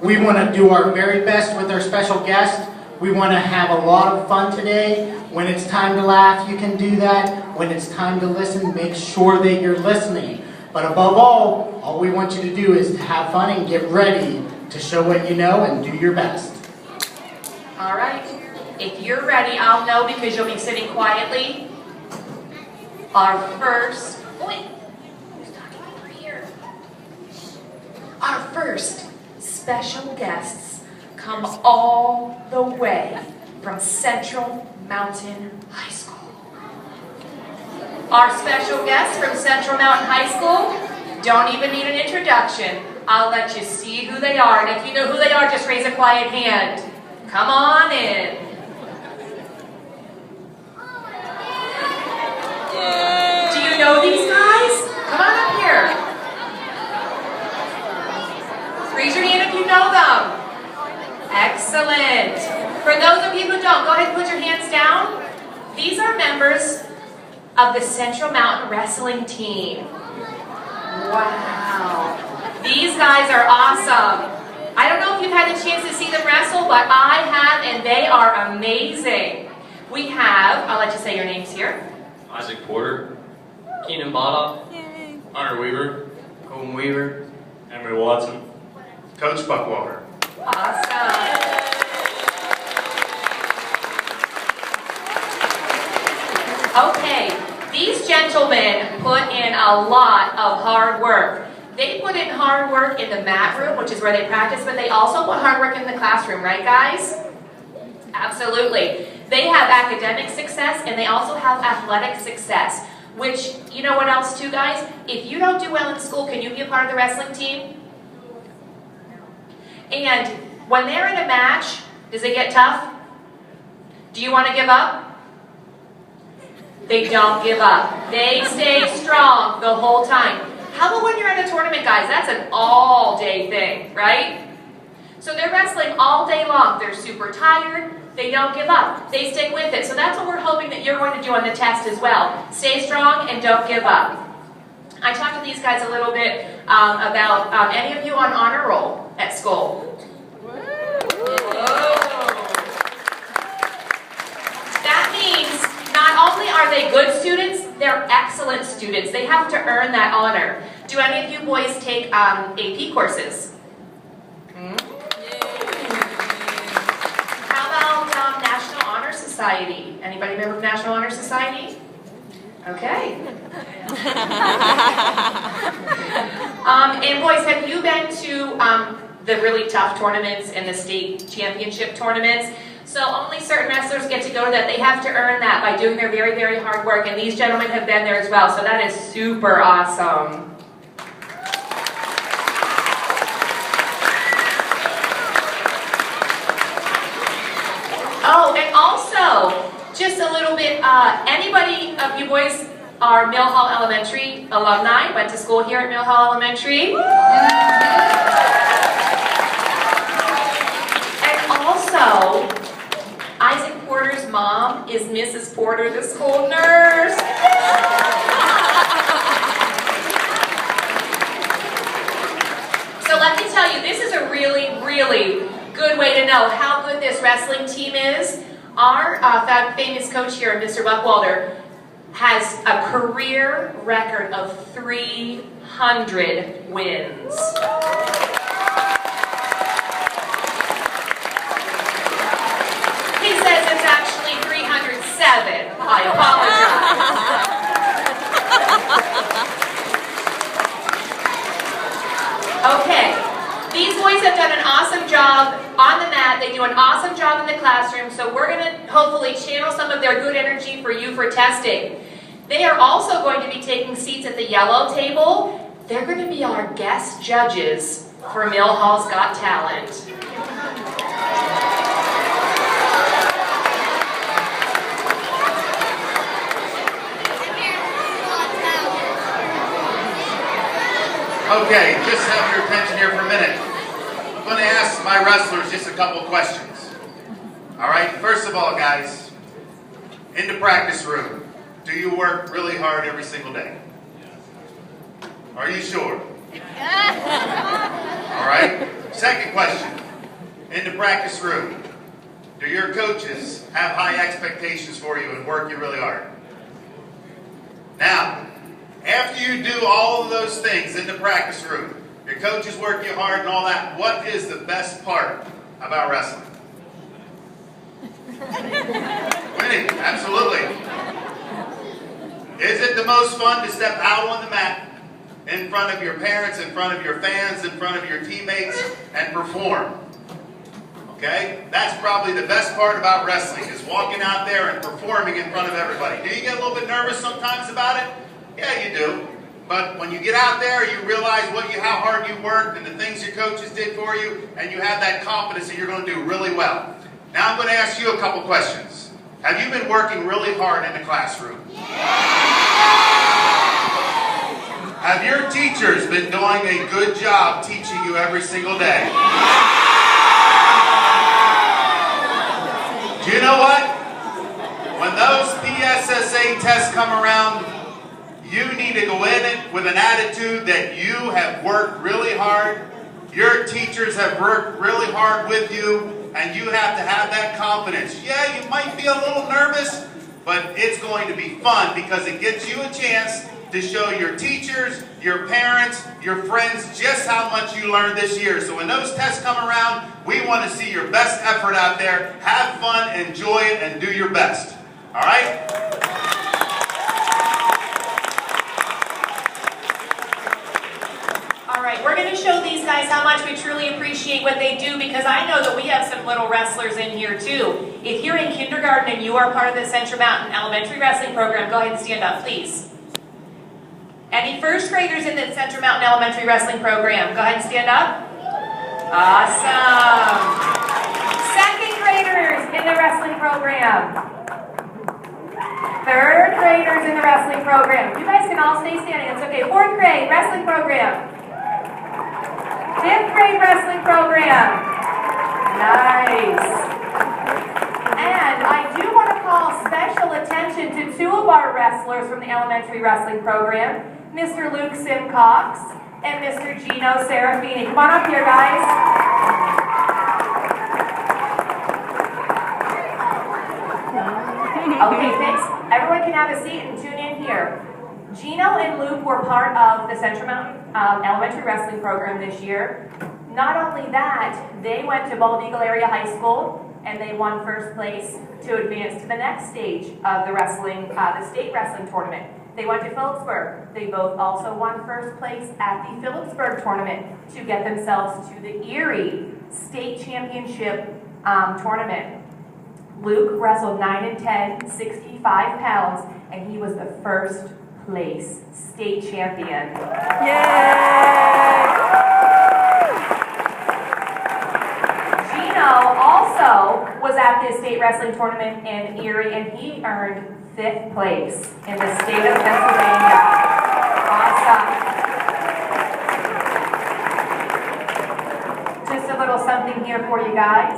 We want to do our very best with our special guest. We want to have a lot of fun today. When it's time to laugh, you can do that. When it's time to listen, make sure that you're listening. But above all we want you to do is to have fun and get ready to show what you know and do your best. All right. If you're ready, I'll know because you'll be sitting quietly. Our first special guests come all the way from Central Mountain High School. Our special guests from Central Mountain High School don't even need an introduction. I'll let you see who they are, and if you know who they are, just raise a quiet hand. Come on in. Do you know these guys? Come on up here. Raise your hand if you know them. Excellent. For those of you who don't, go ahead and put your hands down. These are members of the Central Mountain Wrestling team. Wow. These guys are awesome. I don't know if you've had the chance to see them wrestle, but I have, and they are amazing. We have, I'll let you say your names here. Isaac Porter, Keenan Botta, Hunter Weaver, Colton Weaver, Emery Watson, Coach Buckwalter. Awesome. Okay, these gentlemen put in a lot of hard work. They put in hard work in the mat room, which is where they practice, but they also put hard work in the classroom, right guys? Absolutely. They have academic success and they also have athletic success, which, you know what else too guys? If you don't do well in school, can you be a part of the wrestling team? And when they're in a match, does it get tough? Do you want to give up? They don't give up. They stay strong the whole time. How about when you're at a tournament, guys? That's an all-day thing, right? So they're wrestling all day long. They're super tired. They don't give up. They stick with it. So that's what we're hoping that you're going to do on the test as well. Stay strong and don't give up. I talked to these guys a little bit about any of you on honor roll at school. That means not only are they good students, they're excellent students. They have to earn that honor. Do any of you boys take AP courses? How about National Honor Society? Anybody member of National Honor Society? Okay. And boys, have you been to the really tough tournaments and the state championship tournaments? So only certain wrestlers get to go to that. They have to earn that by doing their very, very hard work. And these gentlemen have been there as well. So that is super awesome. Oh, and also, just a little bit, anybody of you boys are Mill Hall Elementary alumni? Went to school here at Mill Hall Elementary? And also, Isaac Porter's mom is Mrs. Porter, the school nurse. So let me tell you, this is a really, really good way to know how good this wrestling team is. Our famous coach here, Mr. Buckwalter, has a career record of 300 wins. He says it's actually 307. I apologize. Okay. These boys have done an awesome job on the mat. They do an awesome job in the classroom. So we're going to hopefully channel some of their good energy for you for testing. They are also going to be taking seats at the yellow table. They're going to be our guest judges for Mill Hall's Got Talent. Okay, just have your attention here for a minute. I'm going to ask my wrestlers just a couple questions. All right, first of all, guys, in the practice room, do you work really hard every single day? Are you sure? All right, Second question. In the practice room, do your coaches have high expectations for you and work you really hard? Now, after you do all of those things in the practice room, your coaches work you hard and all that, what is the best part about wrestling? Winning, absolutely. Is it the most fun to step out on the mat in front of your parents, in front of your fans, in front of your teammates, and perform? Okay? That's probably the best part about wrestling, is walking out there and performing in front of everybody. Do you get a little bit nervous sometimes about it? Yeah, you do. But when you get out there, you realize how hard you worked and the things your coaches did for you, and you have that confidence that you're going to do really well. Now I'm going to ask you a couple questions. Have you been working really hard in the classroom? Have your teachers been doing a good job teaching you every single day? Do you know what? When those PSSA tests come around, you need to go in it with an attitude that you have worked really hard, your teachers have worked really hard with you, and you have to have that confidence. Yeah, you might be a little nervous, but it's going to be fun because it gives you a chance to show your teachers, your parents, your friends just how much you learned this year. So when those tests come around, we want to see your best effort out there. Have fun, enjoy it, and do your best. All right? All right, we're going to show these guys how much we truly appreciate what they do, because I know that we have some little wrestlers in here too. If you're in kindergarten and you are part of the Central Mountain Elementary Wrestling Program, go ahead and stand up, please. Any first graders in the Central Mountain Elementary Wrestling Program? Go ahead and stand up. Awesome. Second graders in the wrestling program. Third graders in the wrestling program. You guys can all stay standing. It's okay. Fourth grade wrestling program. Fifth grade wrestling program. Nice. And I do want to call special attention to two of our wrestlers from the elementary wrestling program, Mr. Luke Simcox and Mr. Gino Serafini. Come on up here, guys. Okay, thanks. Everyone can have a seat and tune in here. Gino and Luke were part of the Central Mountain Elementary Wrestling Program this year. Not only that, they went to Bald Eagle Area High School and they won first place to advance to the next stage of the wrestling, the state wrestling tournament. They went to Phillipsburg. They both also won first place at the Phillipsburg tournament to get themselves to the Erie State Championship tournament. Luke wrestled 9 and 10, 65 pounds, and he was the first place state champion. Yay! Gino also was at this state wrestling tournament in Erie, and he earned 5th place in the state of Pennsylvania. Awesome. Just a little something here for you guys.